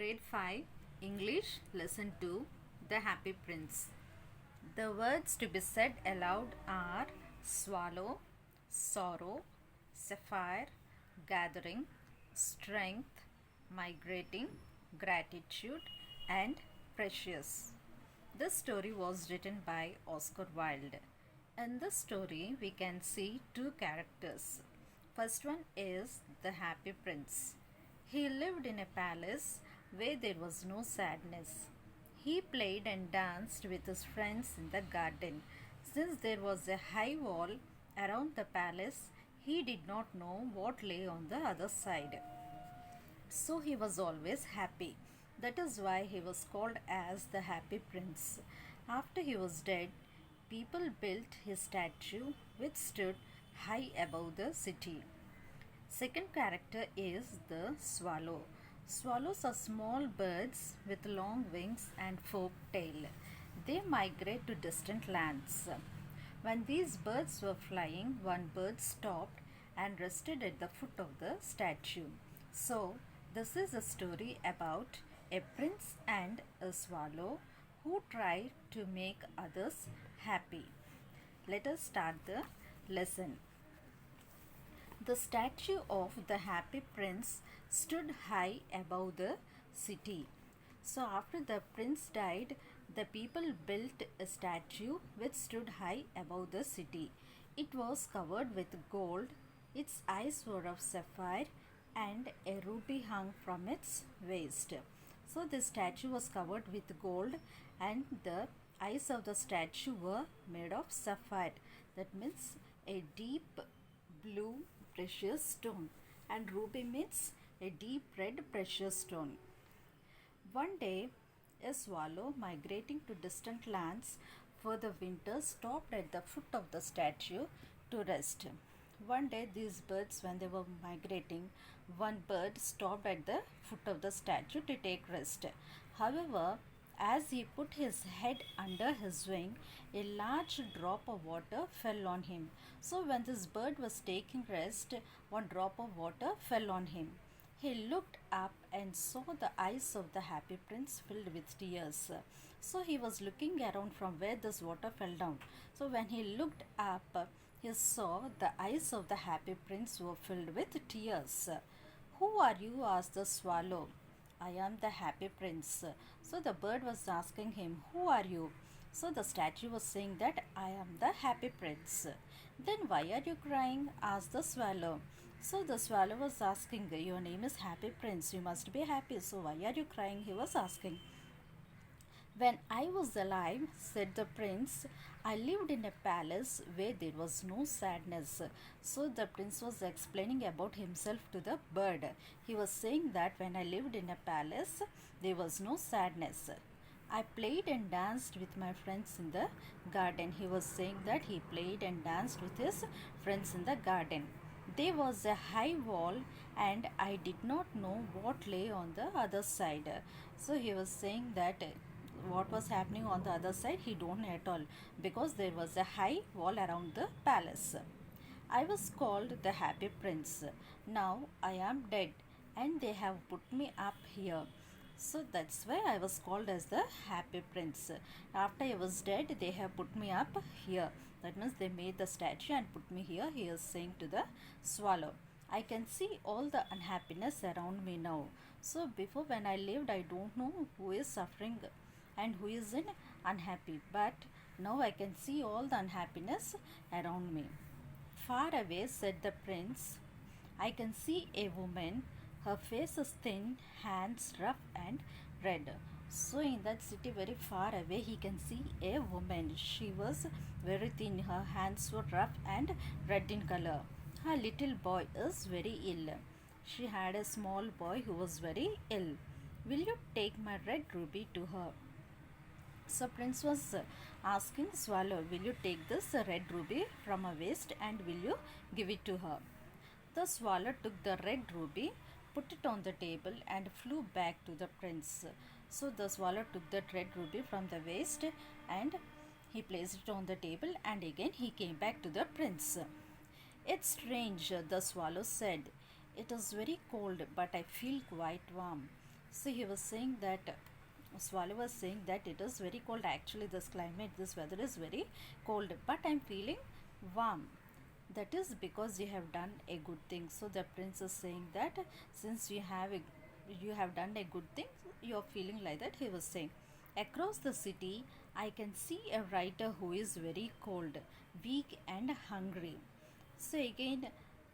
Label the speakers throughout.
Speaker 1: Grade 5 English Lesson 2 The Happy Prince. The words to be said aloud are swallow, sorrow, sapphire, gathering, strength, migrating, gratitude, and precious. This story was written by Oscar Wilde. In this story, we can see two characters. First one is the Happy Prince. He lived in a palace where there was no sadness. He played and danced with his friends in the garden. Since there was a high wall around the palace, he did not know what lay on the other side. So he was always happy. That is why he was called as the Happy Prince. After he was dead, people built his statue which stood high above the city. Second character is the swallow. Swallows are small birds with long wings and forked tail. They migrate to distant lands. When these birds were flying, one bird stopped and rested at the foot of the statue. So, this is a story about a prince and a swallow who try to make others happy. Let us start the lesson. The statue of the Happy Prince stood high above the city. So, after the prince died, the people built a statue which stood high above the city. It was covered with gold, its eyes were of sapphire, and a ruby hung from its waist. So, the statue was covered with gold, and the eyes of the statue were made of sapphire. That means a deep blue precious stone, and ruby means a deep red precious stone. One day, a swallow migrating to distant lands for the winter stopped at the foot of the statue to rest. One day, these birds, when they were migrating, one bird stopped at the foot of the statue to take rest. However, as he put his head under his wing, a large drop of water fell on him. So, when this bird was taking rest, one drop of water fell on him. He looked up and saw the eyes of the Happy Prince filled with tears. So, he was looking around from where this water fell down. So, when he looked up, he saw the eyes of the Happy Prince were filled with tears. "Who are you?" asked the swallow. "I am the Happy Prince." So the bird was asking him, "Who are you?" So the statue was saying that, "I am the Happy Prince." "Then why are you crying?" asked the swallow. So the swallow was asking, "Your name is Happy Prince. You must be happy. So why are you crying?" he was asking. "When I was alive," said the prince, "I lived in a palace where there was no sadness." So the prince was explaining about himself to the bird. He was saying that when I lived in a palace, there was no sadness. "I played and danced with my friends in the garden." He was saying that he played and danced with his friends in the garden. "There was a high wall and I did not know what lay on the other side." So he was saying that what was happening on the other side he don't know at all, because there was a high wall around the palace. "I was called the Happy Prince. Now I am dead and they have put me up here. So that's why I was called as the Happy Prince. After I was dead, they have put me up here." That means they made the statue and put me here. He is saying to the swallow, "I can see all the unhappiness around me now. So before, when I lived, I don't know who is suffering and who is in unhappy, but now I can see all the unhappiness around me." "Far away," said the prince, "I can see a woman. Her face is thin, hands rough and red." So in that city very far away, he can see a woman. She was very thin, her hands were rough and red in color. "Her little boy is very ill." She had a small boy who was very ill. "Will you take my red ruby to her?" So prince was asking swallow, "Will you take this red ruby from her waist and will you give it to her?" The swallow took the red ruby, put it on the table and flew back to the prince. So the swallow took that red ruby from the waist and he placed it on the table, and again he came back to the prince. "It's strange," the swallow said. "It is very cold, but I feel quite warm." So he was saying that Swallow was saying that it is very cold. Actually, this climate, this weather is very cold, but I'm feeling warm. That is because you have done a good thing. So the prince is saying that since you have done a good thing, you are feeling like that. He was saying, across the city, I can see a writer who is very cold, weak, and hungry. So again,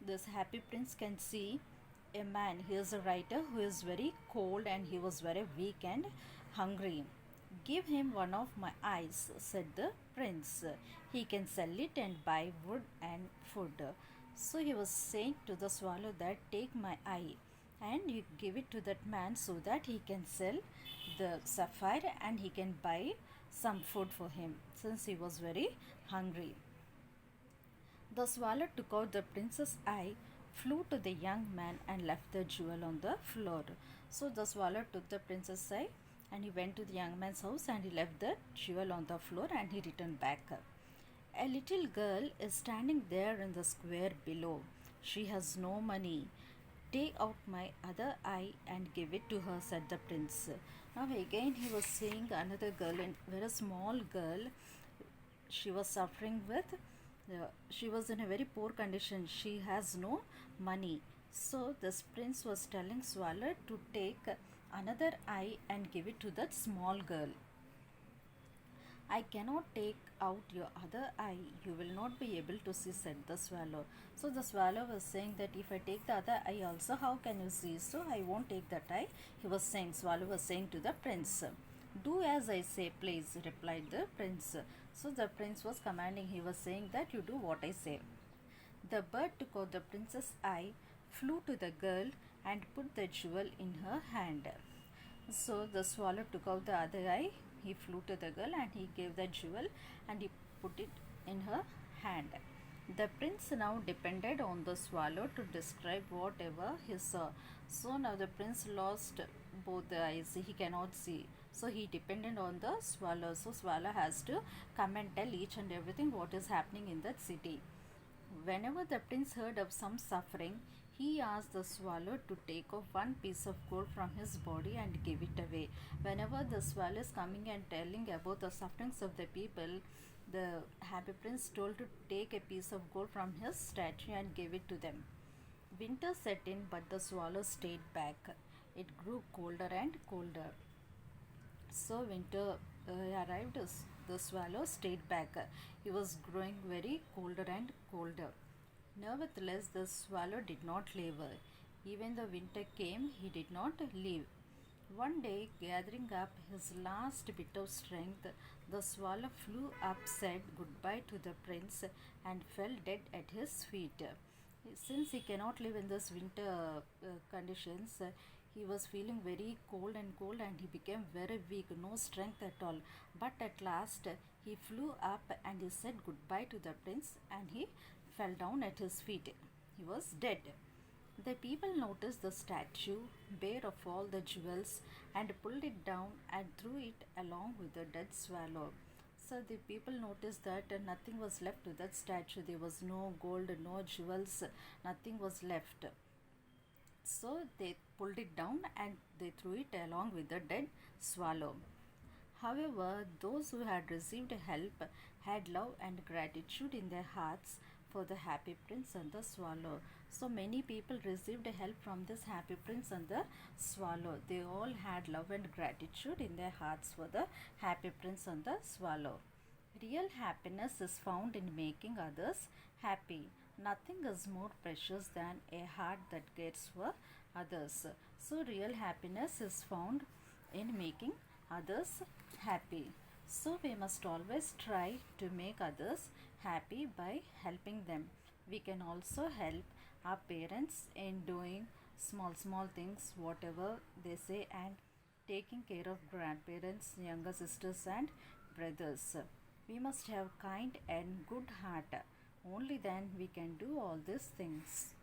Speaker 1: this happy prince can see a man. He is a writer who is very cold and he was very weak and hungry. Give him one of my eyes, said the prince. He can sell it and buy wood and food. So he was saying to the swallow that take my eye and you give it to that man so that he can sell the sapphire and he can buy some food for him since he was very hungry. The swallow took out the prince's eye, flew to the young man, and left the jewel on the floor. So the swallow took the prince's eye and he went to the young man's house and he left the jewel on the floor and he returned back. A little girl is standing there in the square below. She has no money. Take out my other eye and give it to her, said the prince. Now again he was seeing another girl, a very small girl. She was suffering with she was in a very poor condition. She has no money. So this prince was telling Swallow to take another eye and give it to that small girl. I cannot take out your other eye. You will not be able to see, said the swallow. So the swallow was saying that if I take the other eye also, how can you see? So I won't take that eye. He was saying, swallow was saying to the prince. Do as I say, please, replied the prince. So the prince was commanding. He was saying that you do what I say. The bird took out the prince's eye, flew to the girl, and put the jewel in her hand. So the swallow took out the other eye, he flew to the girl and he gave the jewel and he put it in her hand. The prince now depended on the swallow to describe whatever he saw. So now the prince lost both the eyes, he cannot see. So he depended on the swallow. So swallow has to come and tell each and everything what is happening in that city. Whenever the prince heard of some suffering, he asked the swallow to take off one piece of gold from his body and give it away. Whenever the swallow is coming and telling about the sufferings of the people, the happy prince told to take a piece of gold from his statue and give it to them. Winter set in, but the swallow stayed back. It grew colder and colder. So winter arrived. The swallow stayed back. He was growing very colder and colder. Nevertheless, the swallow did not leave. Even the winter came, he did not leave. One day, gathering up his last bit of strength, the swallow flew up, said goodbye to the prince, and fell dead at his feet. Since he cannot live in this winter conditions, he was feeling very cold and he became very weak, no strength at all. But at last, he flew up and he said goodbye to the prince and he fell down at his feet. He was dead. The people noticed the statue, bare of all the jewels, and pulled it down and threw it along with the dead swallow. So the people noticed that nothing was left to that statue. There was no gold, no jewels, nothing was left. So they pulled it down and they threw it along with the dead swallow. However, those who had received help had love and gratitude in their hearts for the happy prince and the swallow. So many people received help from this happy prince and the swallow. They all had love and gratitude in their hearts for the happy prince and the swallow. Real happiness is found in making others happy. Nothing is more precious than a heart that cares for others. So real happiness is found in making others happy. So we must always try to make others happy by helping them. We can also help our parents in doing small things, whatever they say, and taking care of grandparents, younger sisters, and brothers. We must have kind and good heart. Only then we can do all these things.